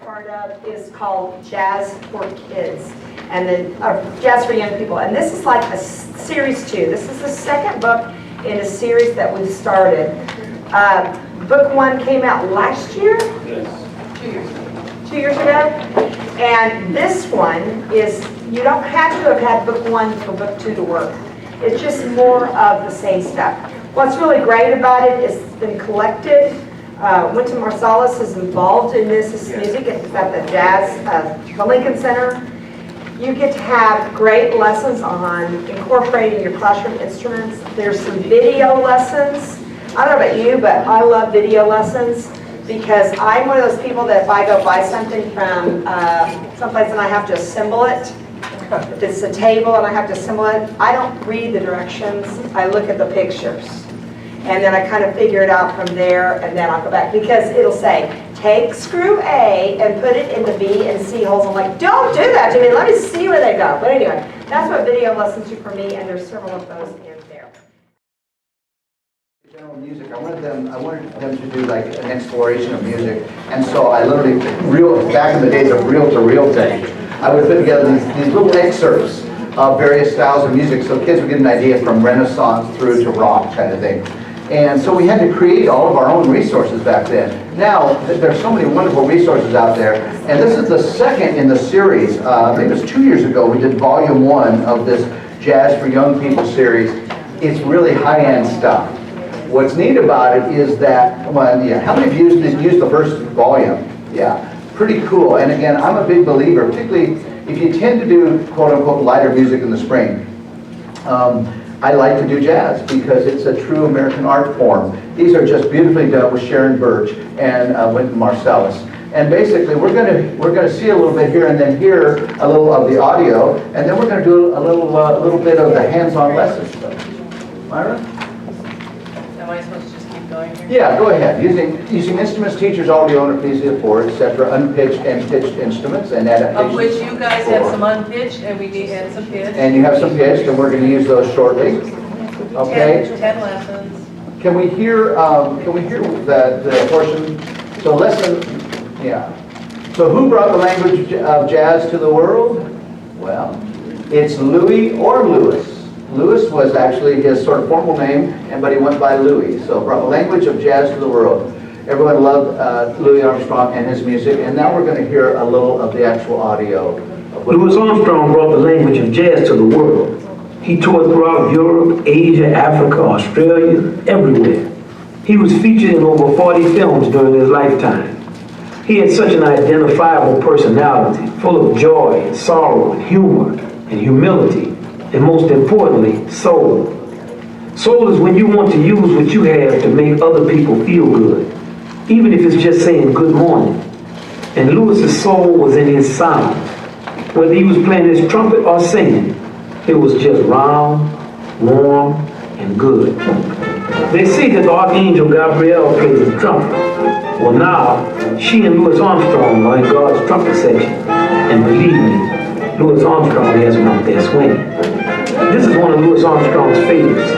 part of is called Jazz for Kids, and then Jazz for Young People. And this is like a series 2. This is the second book in a series that we've started. Book 1 came out last year? Yes. 2 years ago. 2 years ago. And this one is, you don't have to have had book 1 for book 2 to work. It's just more of the same stuff. What's really great about it is it's been collected. Wynton Marsalis is involved in this music. It's at the the Lincoln Center. You get to have great lessons on incorporating your classroom instruments. There's some video lessons. I don't know about you, but I love video lessons because I'm one of those people that if I go buy something from someplace and I have to assemble it, if it's a table and I have to assemble it, I don't read the directions. I look at the pictures. And then I kind of figure it out from there, and then I'll go back. Because it'll say, take screw A and put it in the B and C holes. I'm like, don't do that to me. Let me see where they go. But anyway, that's what video lessons do for me, and there's several of those in there. General music, I wanted them to do like an exploration of music. And so I literally, back in the days of reel-to-reel tape, I would put together these little excerpts of various styles of music so kids would get an idea from Renaissance through to rock kind of thing. And so we had to create all of our own resources back then. Now, there's so many wonderful resources out there. And this is the second in the series. I think it was 2 years ago, we did volume 1 of this Jazz for Young People series. It's really high-end stuff. What's neat about it is that, well, yeah, how many of you used the first volume? Yeah, pretty cool. And again, I'm a big believer, particularly if you tend to do quote-unquote lighter music in the spring. I like to do jazz because it's a true American art form. These are just beautifully done with Sharon Burch and Wynton Marsalis. And basically, we're gonna see a little bit here and then hear a little of the audio, and then we're gonna do a little bit of the hands-on lessons. Myra? Am I supposed to just keep going here? Yeah, go ahead. Using instruments teachers already own or please for, etc., unpitched and pitched instruments and adaptations. Of which you guys have some unpitched and we need and some pitched. And you have some pitched, and we're going to use those shortly. Okay. 10 lessons. Can we hear the portion? So lesson, yeah. So who brought the language of jazz to the world? Well, it's Louis or Louis. Louis was actually his sort of formal name, but he went by Louis. So brought the language of jazz to the world. Everyone loved Louis Armstrong and his music, and now we're going to hear a little of the actual audio. Louis Armstrong brought the language of jazz to the world. He toured throughout Europe, Asia, Africa, Australia, everywhere. He was featured in over 40 films during his lifetime. He had such an identifiable personality, full of joy and sorrow and humor and humility. And most importantly, soul. Soul is when you want to use what you have to make other people feel good, even if it's just saying good morning. And Louis's soul was in his sound. Whether he was playing his trumpet or singing, it was just round, warm, and good. They say that the Archangel Gabrielle plays the trumpet. Well now, she and Louis Armstrong are in God's trumpet section. And believe me, Louis Armstrong has one up there swinging. This is one of Louis Armstrong's favorites,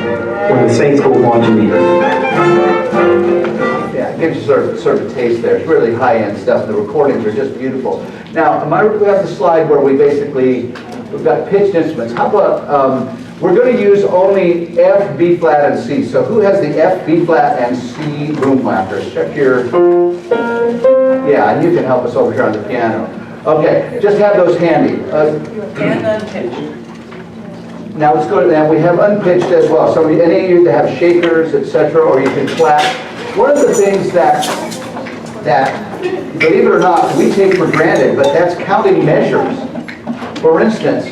when the Saints go marching in. Yeah, it gives you sort of a taste there. It's really high-end stuff. The recordings are just beautiful. Now, we have the slide where we've got pitched instruments. How about, we're going to use only F, B flat, and C. So who has the F, B flat, and C room flappers? Check your, yeah, and you can help us over here on the piano. Okay, just have those handy. And unpitched. Now let's go to that. We have unpitched as well. So any of you that have shakers, etc., or you can clap. One of the things that, believe it or not, we take for granted, but that's counting measures. For instance,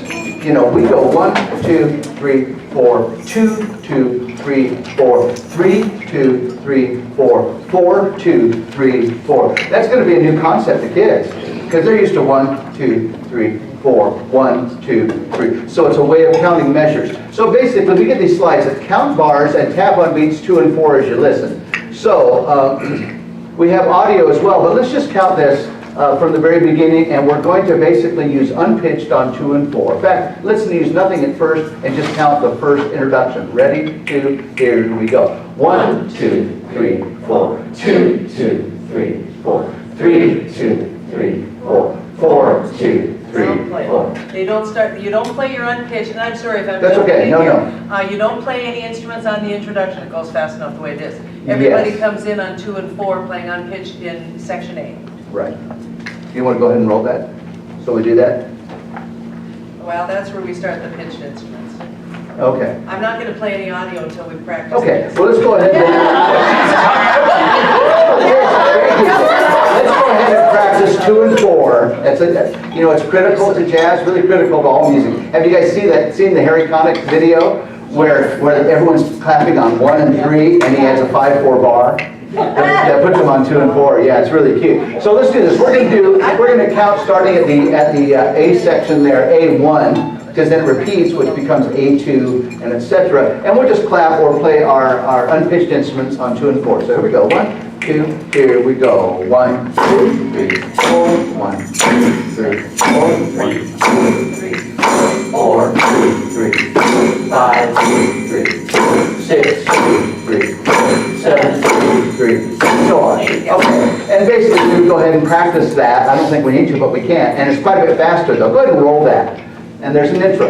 you know, we go 1, 2, 3, 4, 2, 2, 3, 4, 3, 2, 3, 4, 4, 2, 3, 4. That's going to be a new concept to kids because they're used to 1, 2, 3, 4, 1, 2, 3. So it's a way of counting measures. So basically, we get these slides that count bars and tap on beats 2 and 4 as you listen. So we have audio as well, but let's just count this from the very beginning, and we're going to basically use unpitched on 2 and 4. In fact, let's use nothing at first and just count the first introduction. Ready? 2, here we go. 1, 2, 3, 4. 2, 2, 3, 4. 3, 2, 3, 4. 4, 2, 3, Don't play. 4. They don't start, you don't play your unpitched, and I'm sorry if I'm. That's okay. No, no. You don't play any instruments on the introduction, it goes fast enough the way it is. Everybody Yes. comes in on 2 and 4 playing unpitched in section A. Right. You want to go ahead and roll that? So we do that? Well, that's where we start the pitched instruments. Okay. I'm not gonna play any audio until we practice. Okay, this. well, let's go ahead and... Let's go ahead and practice 2 and 4. You know, it's critical to jazz, really critical to all music. Have you guys seen the Harry Connick video where everyone's clapping on 1 and 3 and he has a 5/4 bar? That puts them on 2 and 4. Yeah, it's really cute. So let's do this. We're gonna count starting at the A section there, A1. Because then it repeats, which becomes A2, and etc. And we'll just clap or play our unpitched instruments on 2 and 4. So here we go. 1, 2, here we go. 1, 2, 3, 4. 1, 2, 3, 4. 1, 2, 3, 4. 2, 3, 5, 2, 3, 6, 2, 3, 7, 2, 3, so on. Okay. And basically, we go ahead and practice that. I don't think we need to, but we can. And it's quite a bit faster, though. Go ahead and roll that. And there's an intro.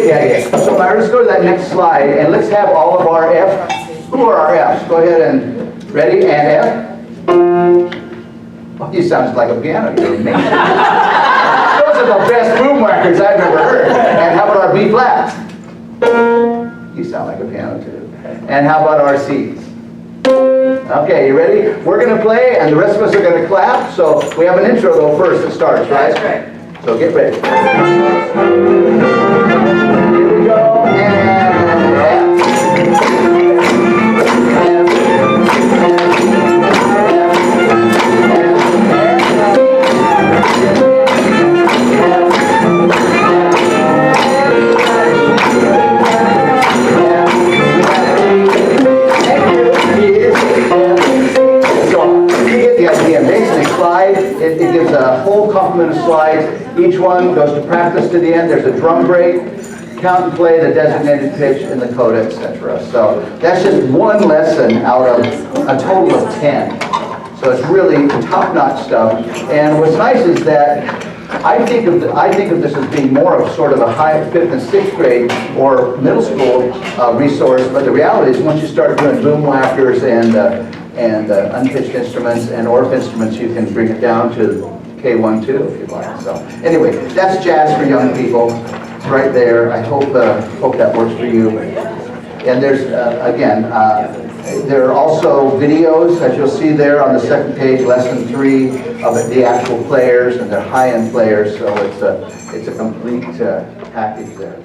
Yeah. So let's go to that next slide, and let's have all of our F. Who are our Fs? Go ahead and ready, and F. Oh, you sound like a piano. You're amazing. Those are the best boom records I've ever heard. And how about our B flats? You sound like a piano too. And how about our Cs? Okay, you ready? We're going to play, and the rest of us are going to clap. So we have an intro though first that starts, right? That's right. So get ready. Here we go, and F. It gives a whole complement of slides. Each one goes to practice to the end. There's a drum break, count and play, the designated pitch, and the coda, etc. So that's just one lesson out of a total of 10. So it's really top-notch stuff. And what's nice is that I think of this as being more of sort of a high 5th and 6th grade or middle school resource. But the reality is, once you start doing boom whackers and unpitched instruments and orff instruments, you can bring it down to K1 too, if you'd like. So anyway, that's jazz for young people. It's right there. I hope that works for you. And there's there are also videos, as you'll see there on the second page, lesson 3 of the actual players, and they're high-end players. So it's a complete package there.